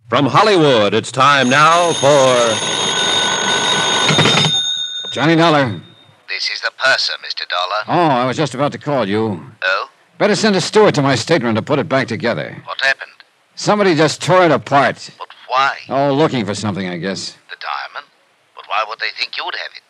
From Hollywood, it's time now for... Johnny Dollar. This is the purser, Mr. Dollar. Oh, I was just about to call you. Oh? Better send a steward to my stateroom to put it back together. What happened? Somebody just tore it apart. But why? Oh, looking for something, I guess. The diamond? But why would they think you'd have it?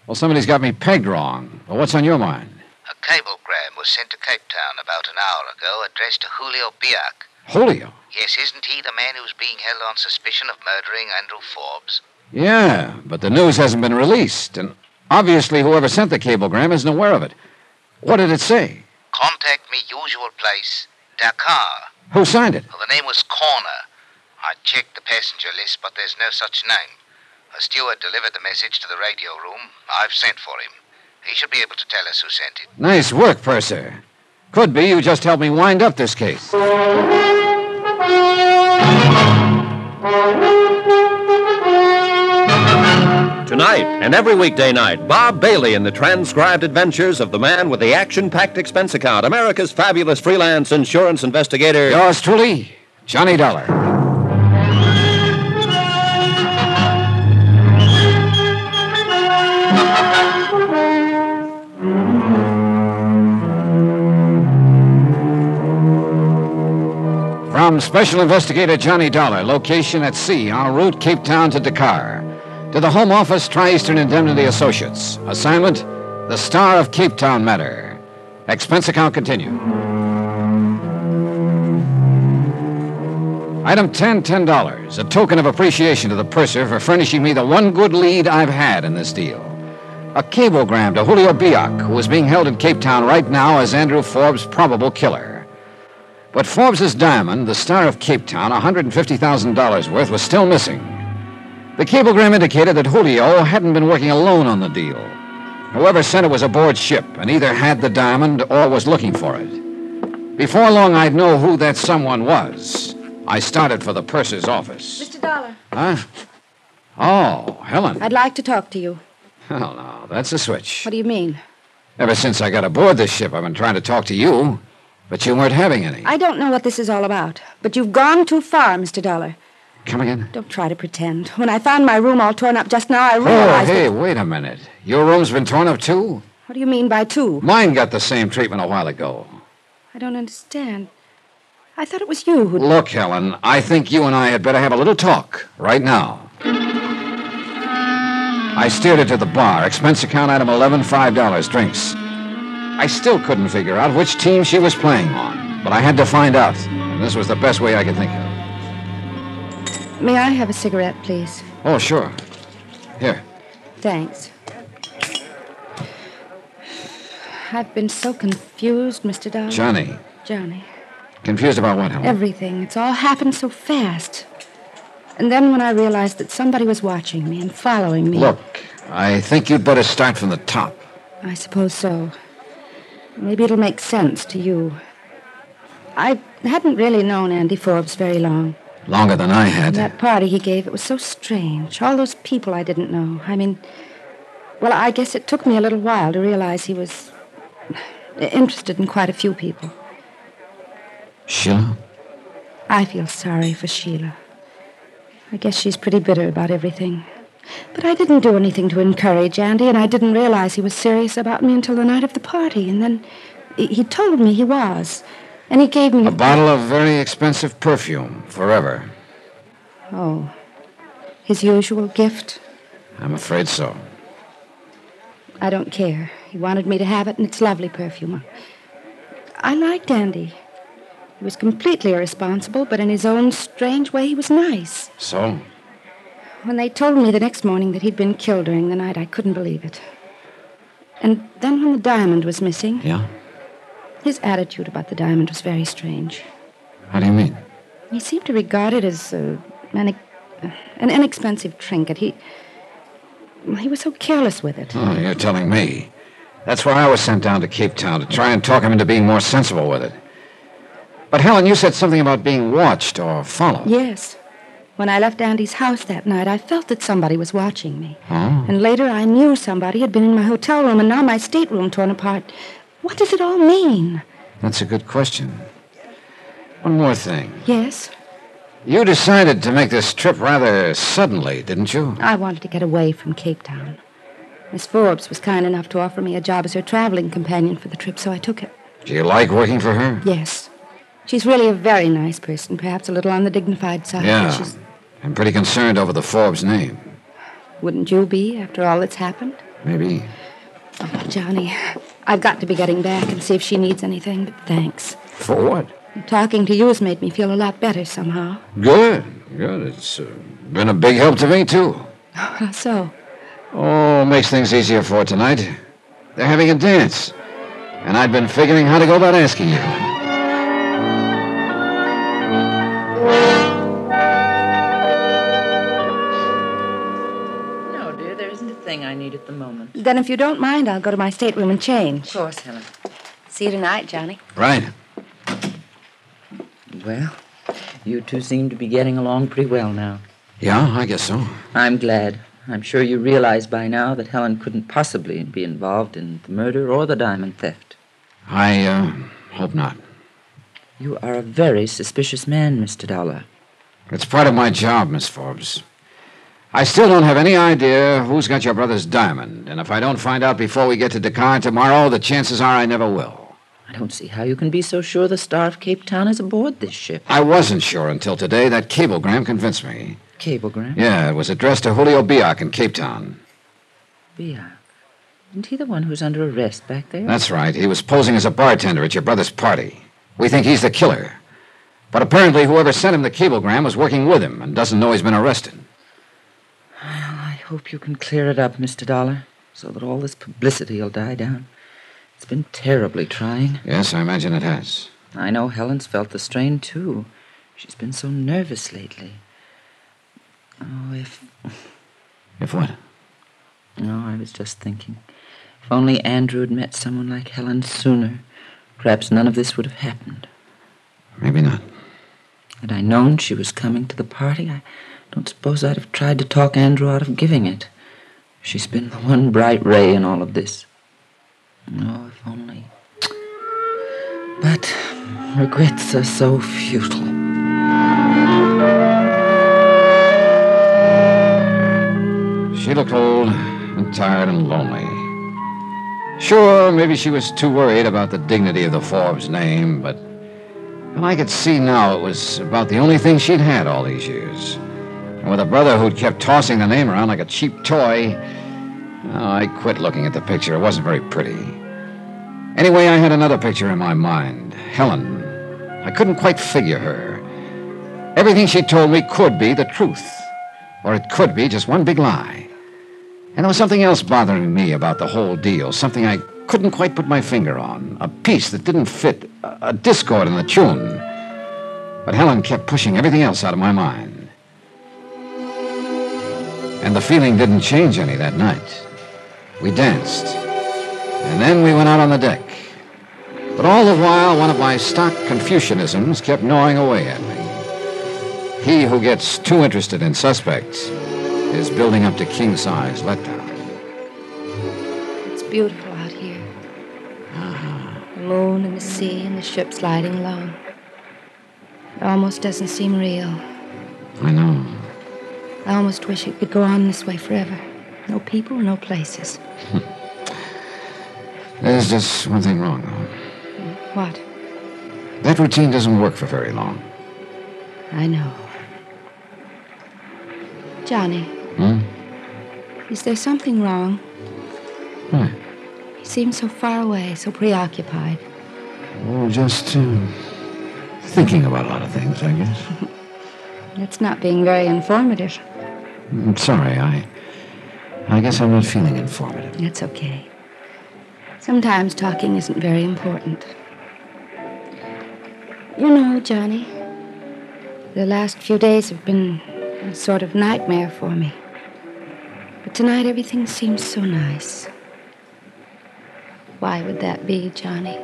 Well, somebody's got me pegged wrong. Well, what's on your mind? A cablegram was sent to Capetown about an hour ago, addressed to Julio Biak. Julio? Yes, isn't he the man who's being held on suspicion of murdering Andrew Forbes? Yeah, but the news hasn't been released, and obviously whoever sent the cablegram isn't aware of it. What did it say? Contact me, usual place, Dakar. Who signed it? Well, the name was Corner. I checked the passenger list, but there's no such name. A steward delivered the message to the radio room. I've sent for him. He should be able to tell us who sent it. Nice work, Purser. Could be you just helped me wind up this case. Tonight and every weekday night, Bob Bailey in the transcribed adventures of the man with the action-packed expense account, America's fabulous freelance insurance investigator. Yours truly, Johnny Dollar. From Special Investigator Johnny Dollar, location at sea, en route Capetown to Dakar. To the Home Office, Tri-Eastern Indemnity Associates. Assignment, the Star of Capetown matter. Expense account continued. Item 10, $10. A token of appreciation to the purser for furnishing me the one good lead I've had in this deal. A cablegram to Julio Biak, who is being held in Capetown right now as Andrew Forbes' probable killer. But Forbes' diamond, the Star of Capetown, $150,000 worth, was still missing. The cablegram indicated that Julio hadn't been working alone on the deal. Whoever sent it was aboard ship and either had the diamond or was looking for it. Before long, I'd know who that someone was. I started for the purser's office. Mr. Dollar. Huh? Oh, Helen. I'd like to talk to you. Hell no, that's a switch. What do you mean? Ever since I got aboard this ship, I've been trying to talk to you, but you weren't having any. I don't know what this is all about, but you've gone too far, Mr. Dollar. Come again? Don't try to pretend. When I found my room all torn up just now, I realized... Oh, hey, wait a minute. Your room's been torn up, too? What do you mean by two? Mine got the same treatment a while ago. I don't understand. I thought it was you who... Look, Helen, I think you and I had better have a little talk right now. I steered her to the bar. Expense account item 11, $5, drinks. I still couldn't figure out which team she was playing on, but I had to find out, and this was the best way I could think of. May I have a cigarette, please? Oh, sure. Here. Thanks. I've been so confused, Mr. Dollar. Johnny. Johnny. Confused about what, Helen? Everything. It's all happened so fast. And then when I realized that somebody was watching me and following me... Look, I think you'd better start from the top. I suppose so. Maybe it'll make sense to you. I hadn't really known Andy Forbes very long. Longer than I had. That party he gave, it was so strange. All those people I didn't know. I mean, well, I guess it took me a little while to realize he was interested in quite a few people. Sheila? I feel sorry for Sheila. I guess she's pretty bitter about everything. But I didn't do anything to encourage Andy, and I didn't realize he was serious about me until the night of the party. And then he told me he was. And he gave me... A bottle of very expensive perfume, forever. Oh. His usual gift? I'm afraid so. I don't care. He wanted me to have it, and it's lovely perfume. I liked Andy. He was completely irresponsible, but in his own strange way, he was nice. So? When they told me the next morning that he'd been killed during the night, I couldn't believe it. And then when the diamond was missing... Yeah? His attitude about the diamond was very strange. How do you mean? He seemed to regard it as an inexpensive trinket. He was so careless with it. Oh, you're telling me. That's why I was sent down to Capetown, to try and talk him into being more sensible with it. But, Helen, you said something about being watched or followed. Yes. When I left Andy's house that night, I felt that somebody was watching me. Oh? And later I knew somebody had been in my hotel room, and now my stateroom torn apart. What does it all mean? That's a good question. One more thing. Yes? You decided to make this trip rather suddenly, didn't you? I wanted to get away from Capetown. Miss Forbes was kind enough to offer me a job as her traveling companion for the trip, so I took it. Do you like working for her? Yes. She's really a very nice person, perhaps a little on the dignified side. Yeah. But I'm pretty concerned over the Forbes name. Wouldn't you be, after all that's happened? Maybe. Oh, Johnny, I've got to be getting back and see if she needs anything, but thanks. For what? Talking to you has made me feel a lot better somehow. Good. It's been a big help to me, too. How so? Oh, makes things easier for tonight. They're having a dance. And I'd been figuring how to go about asking you. No, dear, there isn't a thing I need at the moment. Then if you don't mind, I'll go to my stateroom and change. Of course, Helen. See you tonight, Johnny. Right. Well, you two seem to be getting along pretty well now. Yeah, I guess so. I'm glad. I'm sure you realize by now that Helen couldn't possibly be involved in the murder or the diamond theft. I hope not. You are a very suspicious man, Mr. Dollar. It's part of my job, Miss Forbes. I still don't have any idea who's got your brother's diamond, and if I don't find out before we get to Dakar tomorrow, the chances are I never will. I don't see how you can be so sure the Star of Cape Town is aboard this ship. I wasn't sure until today. That cablegram convinced me. Cablegram? Yeah, it was addressed to Julio Biak in Cape Town. Biak? Isn't he the one who's under arrest back there? That's right. He was posing as a bartender at your brother's party. We think he's the killer. But apparently whoever sent him the cablegram was working with him and doesn't know he's been arrested. Well, I hope you can clear it up, Mr. Dollar, so that all this publicity will die down. It's been terribly trying. Yes, I imagine it has. I know Helen's felt the strain, too. She's been so nervous lately. Oh, if... If what? No, I was just thinking. If only Andrew had met someone like Helen sooner, perhaps none of this would have happened. Maybe not. Had I known she was coming to the party, I don't suppose I'd have tried to talk Andrew out of giving it. She's been the one bright ray in all of this. Oh, if only. But regrets are so futile. She looked old and tired and lonely. Sure, maybe she was too worried about the dignity of the Forbes name, but I could see now it was about the only thing she'd had all these years. And with a brother who'd kept tossing the name around like a cheap toy, I quit looking at the picture. It wasn't very pretty. Anyway, I had another picture in my mind. Helen. I couldn't quite figure her. Everything she told me could be the truth. Or it could be just one big lie. And there was something else bothering me about the whole deal. Something I couldn't quite put my finger on. A piece that didn't fit. A discord in the tune. But Helen kept pushing everything else out of my mind. And the feeling didn't change any that night. We danced. And then we went out on the deck. But all the while, one of my stock Confucianisms kept gnawing away at me. He who gets too interested in suspects is building up to king-size letdown. It's beautiful out here. The moon and the sea and the ship sliding along. It almost doesn't seem real. I know. I almost wish it could go on this way forever. No people, no places. There's just one thing wrong, though. What? That routine doesn't work for very long. I know. Johnny. Is there something wrong? What? He seems so far away, so preoccupied. Oh, just thinking about a lot of things, I guess. It's not being very informative. I'm sorry, I guess I'm not feeling informative. It's okay. Sometimes talking isn't very important. You know, Johnny, the last few days have been a sort of nightmare for me. But tonight everything seems so nice. Why would that be, Johnny?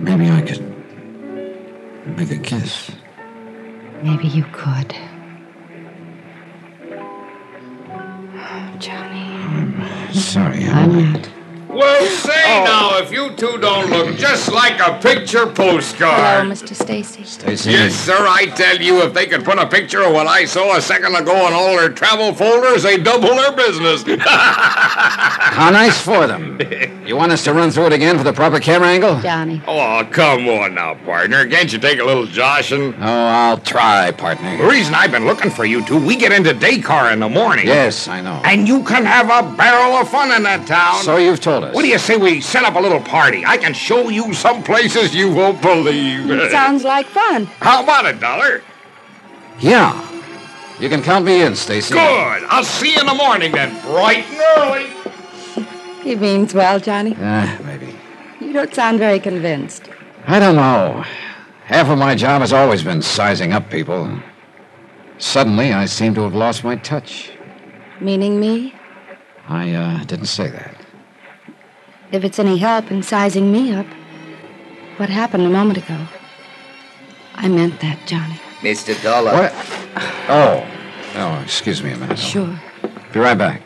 Maybe I could make a kiss. Maybe you could. Oh, Johnny. Sorry, I'm not. Well, say now, if you two don't look just like a picture postcard. Hello, Mr. Stacy. Stacy. Yes, sir, I tell you, if they could put a picture of what I saw a second ago in all their travel folders, they'd double their business. How nice for them. You want us to run through it again for the proper camera angle? Johnny. Oh, come on now, partner. Can't you take a little joshing? Oh, I'll try, partner. The reason I've been looking for you two, we get into day car in the morning. Yes, I know. And you can have a barrel of fun in that town. So you've told us. What do you say we set up a little party? I can show you some places you won't believe. It sounds like fun. How about it, Dollar? Yeah. You can count me in, Stacy. Good. I'll see you in the morning then, bright and early. He means well, Johnny. Maybe. You don't sound very convinced. I don't know. Half of my job has always been sizing up people. Suddenly, I seem to have lost my touch. Meaning me? I didn't say that. If it's any help in sizing me up, what happened a moment ago? I meant that, Johnny. Mr. Dollar. What? Oh, excuse me a minute. Sure. Be right back.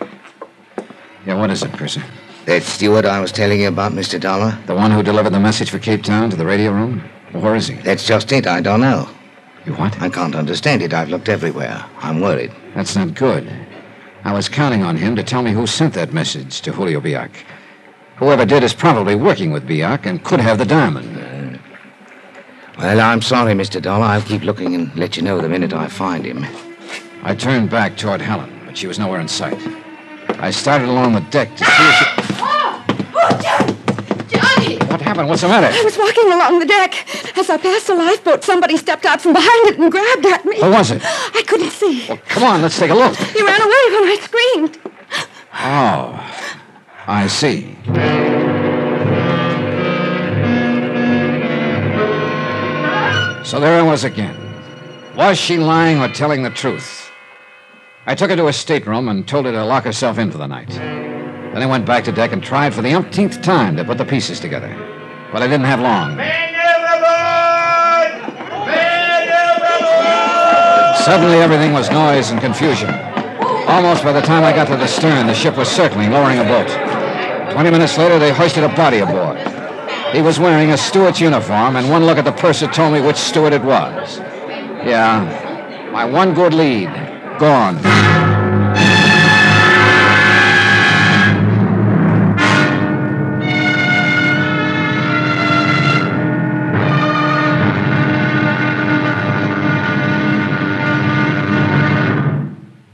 Yeah, what is it, Percy? That steward I was telling you about, Mr. Dollar? The one who delivered the message for Capetown to the radio room? Well, where is he? That's just it. I don't know. You what? I can't understand it. I've looked everywhere. I'm worried. That's not good. I was counting on him to tell me who sent that message to Julio Biak. Whoever did is probably working with Biak and could have the diamond. Well, I'm sorry, Mr. Dollar. I'll keep looking and let you know the minute I find him. I turned back toward Helen, but she was nowhere in sight. I started along the deck to see if she... Johnny! What happened? What's the matter? I was walking along the deck. As I passed the lifeboat, somebody stepped out from behind it and grabbed at me. Who was it? I couldn't see. Well, come on, let's take a look. He ran away when I screamed. Oh, I see. So there I was again. Was she lying or telling the truth? I took her to her stateroom and told her to lock herself in for the night. Then I went back to deck and tried for the umpteenth time to put the pieces together. But I didn't have long. Suddenly everything was noise and confusion. Almost by the time I got to the stern, the ship was circling, lowering a boat. 20 minutes later, they hoisted a body aboard. He was wearing a steward's uniform, and one look at the purser told me which steward it was. Yeah, my one good lead, gone.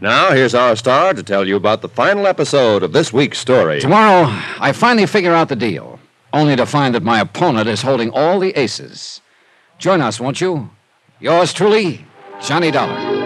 Now, here's our star to tell you about the final episode of this week's story. Tomorrow, I finally figure out the deal, only to find that my opponent is holding all the aces. Join us, won't you? Yours truly, Johnny Dollar.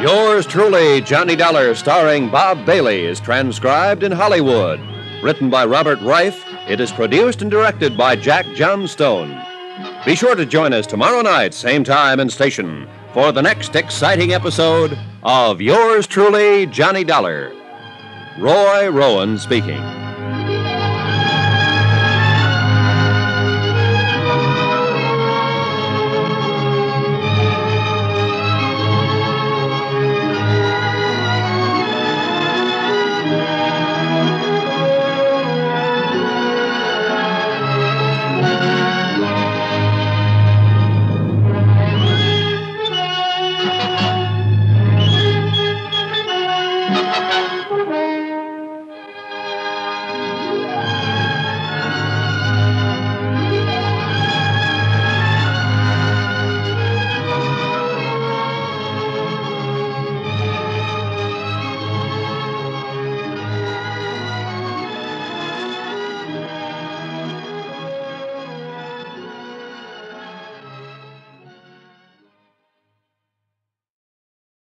Yours truly, Johnny Dollar, starring Bob Bailey, is transcribed in Hollywood. Written by Robert Reif, it is produced and directed by Jack Johnstone. Be sure to join us tomorrow night, same time and station, for the next exciting episode of Yours truly, Johnny Dollar. Roy Rowan speaking.